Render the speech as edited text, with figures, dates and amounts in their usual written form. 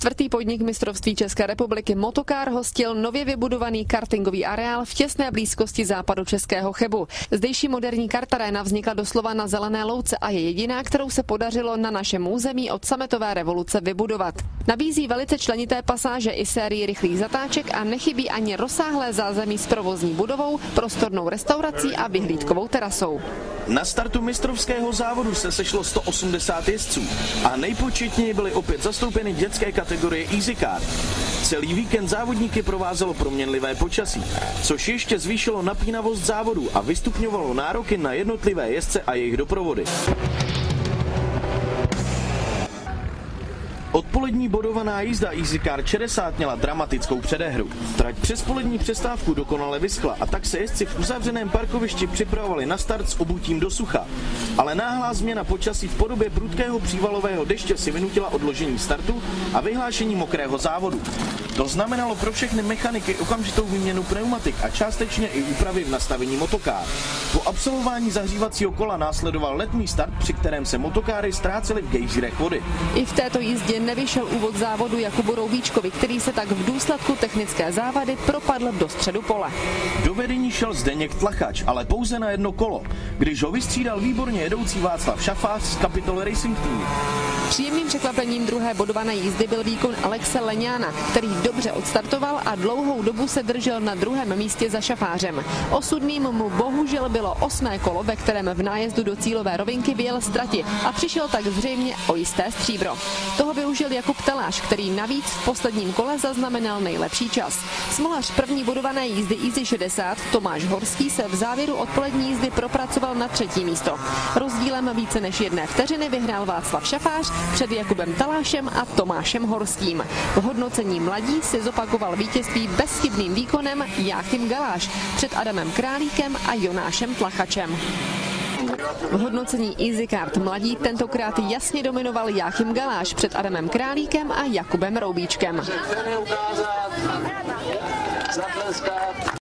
Čtvrtý podnik mistrovství České republiky Motokár hostil nově vybudovaný kartingový areál v těsné blízkosti západočeského Chebu. Zdejší moderní kartaréna vznikla doslova na zelené louce a je jediná, kterou se podařilo na našem území od sametové revoluce vybudovat. Nabízí velice členité pasáže i sérii rychlých zatáček a nechybí ani rozsáhlé zázemí s provozní budovou, prostornou restaurací a vyhlídkovou terasou. Na startu mistrovského závodu se sešlo 180 jezdců a nejpočetněji byly opět zastoupeny dětské kategorie EasyCar. Celý víkend závodníky provázelo proměnlivé počasí, což ještě zvýšilo napínavost závodu a vystupňovalo nároky na jednotlivé jezdce a jejich doprovody. Odpolední bodovaná jízda EasyCar 60 měla dramatickou předehru. Trať přes polední přestávku dokonale vyschla a tak se jezdci v uzavřeném parkovišti připravovali na start s obutím do sucha. Ale náhlá změna počasí v podobě prudkého přívalového deště si vynutila odložení startu a vyhlášení mokrého závodu. To znamenalo pro všechny mechaniky okamžitou výměnu pneumatik a částečně i úpravy v nastavení motokáru. Po absolvování zahřívacího kola následoval letní start, při kterém se motokáry ztrácely v gejzírech vody. I v této jízdě nevyšel úvod závodu Jakubu Roubíčkovi, který se tak v důsledku technické závady propadl do středu pole. Do vedení šel Zdeněk Tlachač, ale pouze na jedno kolo, když ho vystřídal výborně jedoucí Václav Šafář z Capitol Racing Team. Příjemným překvapením druhé bodované jízdy byl výkon Alexe Leňána, který dobře odstartoval a dlouhou dobu se držel na druhém místě za Šafářem. Osudným mu bohužel bylo 8. kolo, ve kterém v nájezdu do cílové rovinky vyjel ztrati a přišel tak zřejmě o jisté stříbro. Toho využil Jakub Taláš, který navíc v posledním kole zaznamenal nejlepší čas. Smolař první bodované jízdy Easy 60 Tomáš Horský se v závěru odpolední jízdy propracoval na 3. místo. Rozdílem více než 1 vteřiny vyhrál Václav Šafář před Jakubem Talášem a Tomášem Horským. V hodnocení mladí si zopakoval vítězství bezchybným výkonem Jáchym Galáš před Adamem Králíkem a Jonášem Tlachačem. V hodnocení EasyCar mladí tentokrát jasně dominoval Jáchym Galáš před Adamem Králíkem a Jakubem Roubíčkem.